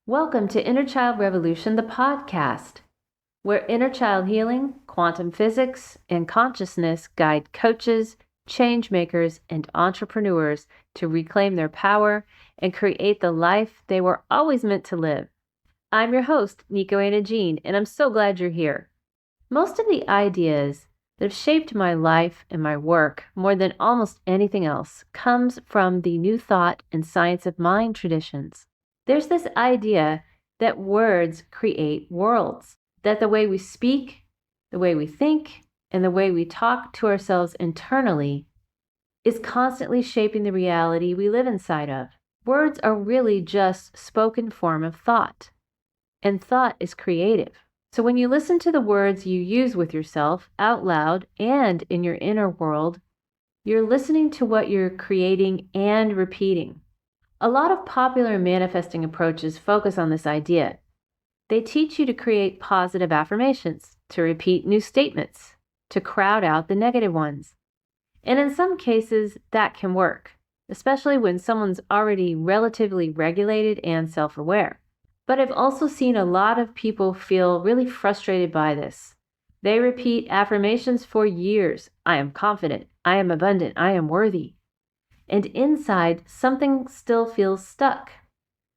Welcome to Inner Child Revolution, the podcast, where inner child healing, quantum physics, and consciousness guide coaches, change makers, and entrepreneurs to reclaim their power and create the life they were always meant to live. I'm your host, Nico Anna Jean, and I'm so glad you're here. Most of the ideas that have shaped my life and my work more than almost anything else comes from the New Thought and Science of Mind traditions. There's this idea that words create worlds, that the way we speak, the way we think, and the way we talk to ourselves internally is constantly shaping the reality we live inside of. Words are really just spoken form of thought, and thought is creative. So when you listen to the words you use with yourself out loud and in your inner world, you're listening to what you're creating and repeating. A lot of popular manifesting approaches focus on this idea. They teach you to create positive affirmations, to repeat new statements, to crowd out the negative ones. And in some cases, that can work, especially when someone's already relatively regulated and self-aware. But I've also seen a lot of people feel really frustrated by this. They repeat affirmations for years. I am confident. I am abundant. I am worthy. And inside, something still feels stuck.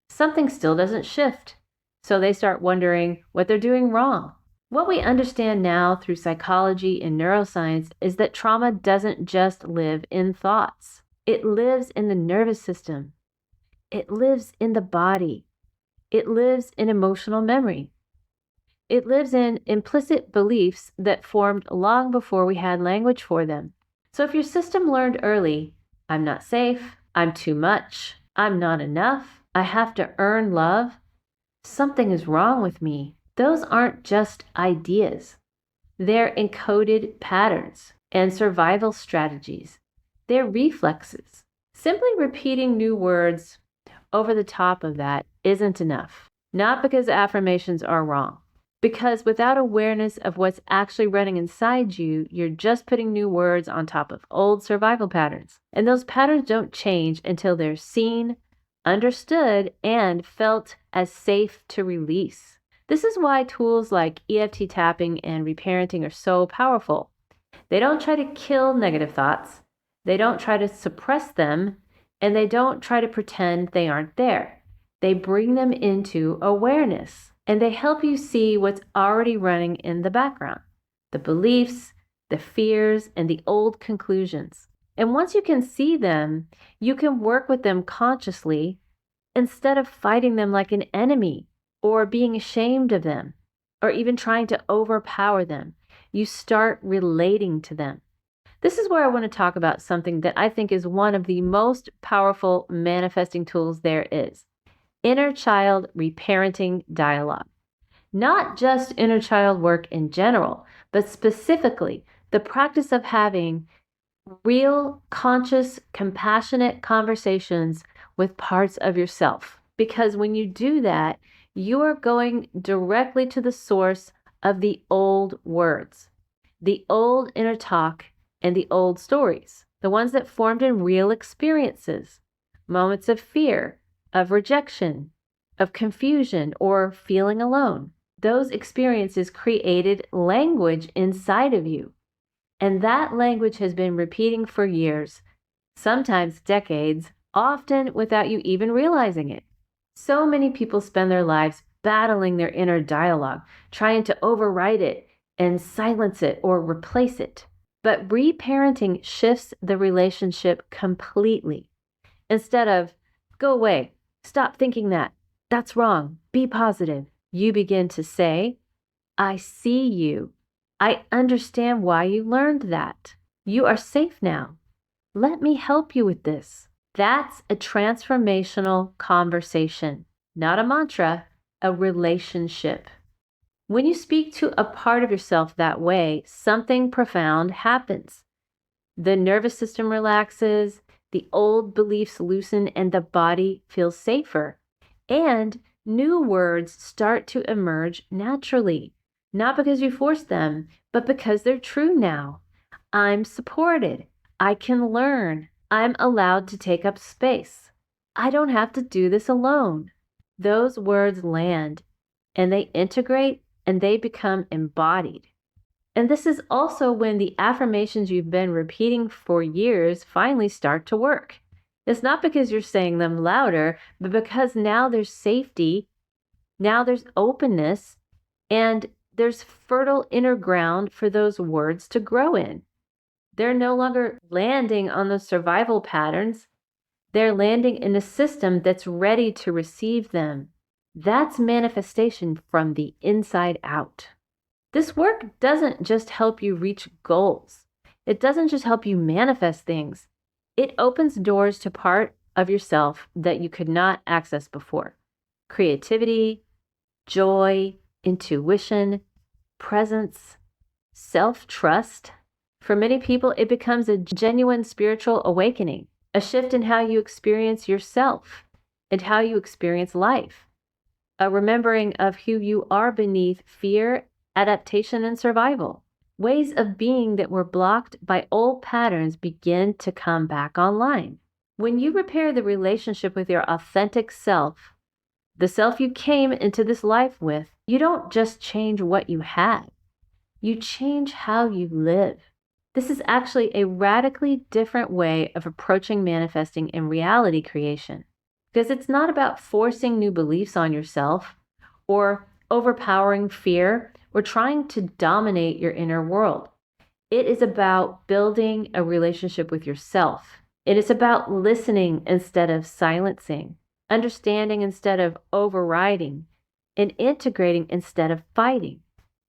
Something still doesn't shift. So they start wondering what they're doing wrong. What we understand now through psychology and neuroscience is that trauma doesn't just live in thoughts. It lives in the nervous system. It lives in the body. It lives in emotional memory. It lives in implicit beliefs that formed long before we had language for them. So if your system learned early, I'm not safe, I'm too much, I'm not enough, I have to earn love, something is wrong with me, those aren't just ideas. They're encoded patterns and survival strategies. They're reflexes. Simply repeating new words over the top of that isn't enough. Not because affirmations are wrong. Because without awareness of what's actually running inside you, you're just putting new words on top of old survival patterns. And those patterns don't change until they're seen, understood, and felt as safe to release. This is why tools like EFT tapping and reparenting are so powerful. They don't try to kill negative thoughts. They don't try to suppress them. And they don't try to pretend they aren't there. They bring them into awareness, and they help you see what's already running in the background, the beliefs, the fears, and the old conclusions. And once you can see them, you can work with them consciously instead of fighting them like an enemy or being ashamed of them or even trying to overpower them. You start relating to them. This is where I want to talk about something that I think is one of the most powerful manifesting tools there is. Inner child reparenting dialogue. Not just inner child work in general, but specifically the practice of having real, conscious, compassionate conversations with parts of yourself. Because when you do that, you are going directly to the source of the old words, the old inner talk, and the old stories, the ones that formed in real experiences, moments of fear, of rejection, of confusion, or feeling alone. Those experiences created language inside of you. And that language has been repeating for years, sometimes decades, often without you even realizing it. So many people spend their lives battling their inner dialogue, trying to override it and silence it or replace it. But reparenting shifts the relationship completely. Instead of, go away, stop thinking that, that's wrong, be positive, you begin to say, I see you. I understand why you learned that. You are safe now. Let me help you with this. That's a transformational conversation, not a mantra, a relationship. When you speak to a part of yourself that way, something profound happens. The nervous system relaxes, the old beliefs loosen, and the body feels safer. And new words start to emerge naturally, not because you forced them, but because they're true now. I'm supported. I can learn. I'm allowed to take up space. I don't have to do this alone. those words land and they integrate and they become embodied. And this is also when the affirmations you've been repeating for years finally start to work. It's not because you're saying them louder, but because now there's safety, now there's openness, and there's fertile inner ground for those words to grow in. They're no longer landing on those survival patterns. They're landing in a system that's ready to receive them. That's manifestation from the inside out. This work doesn't just help you reach goals. It doesn't just help you manifest things. It opens doors to part of yourself that you could not access before. Creativity, joy, intuition, presence, self-trust. For many people, it becomes a genuine spiritual awakening, a shift in how you experience yourself and how you experience life, a remembering of who you are beneath fear, adaptation, and survival. Ways of being that were blocked by old patterns begin to come back online. When you repair the relationship with your authentic self, the self you came into this life with, you don't just change what you have, you change how you live. This is actually a radically different way of approaching manifesting and reality creation, because it's not about forcing new beliefs on yourself or overpowering fear or trying to dominate your inner world. It is about building a relationship with yourself. It is about listening instead of silencing, understanding instead of overriding, and integrating instead of fighting.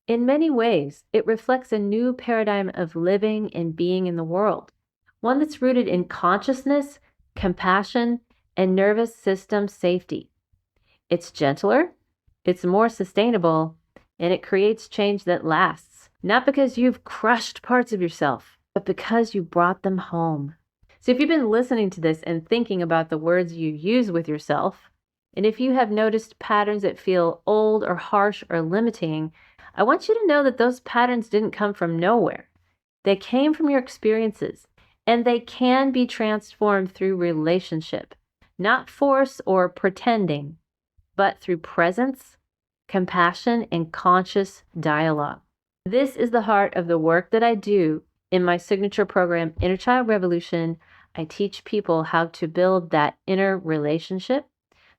In many ways, it reflects a new paradigm of living and being in the world, one that's rooted in consciousness, compassion, and nervous system safety. It's gentler, it's more sustainable, and it creates change that lasts, not because you've crushed parts of yourself, but because you brought them home. So if you've been listening to this and thinking about the words you use with yourself, and if you have noticed patterns that feel old or harsh or limiting, I want you to know that those patterns didn't come from nowhere. They came from your experiences, and they can be transformed through relationship, not force or pretending, but through presence, compassion, and conscious dialogue. This is the heart of the work that I do in my signature program, Inner Child Revolution. I teach people how to build that inner relationship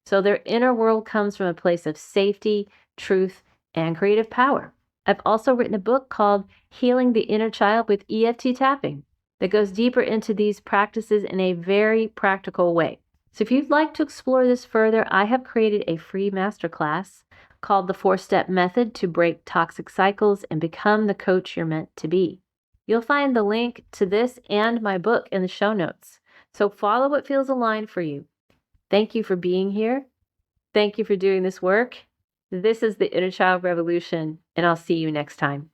so their inner world comes from a place of safety, truth, and creative power. I've also written a book called Healing the Inner Child with EFT Tapping that goes deeper into these practices in a very practical way. So if you'd like to explore this further, I have created a free masterclass called the 4-Step Method to Break Toxic Cycles and Become the Coach You're Meant to Be. You'll find the link to this and my book in the show notes. So follow what feels aligned for you. Thank you for being here. Thank you for doing this work. This is the Inner Child Revolution, and I'll see you next time.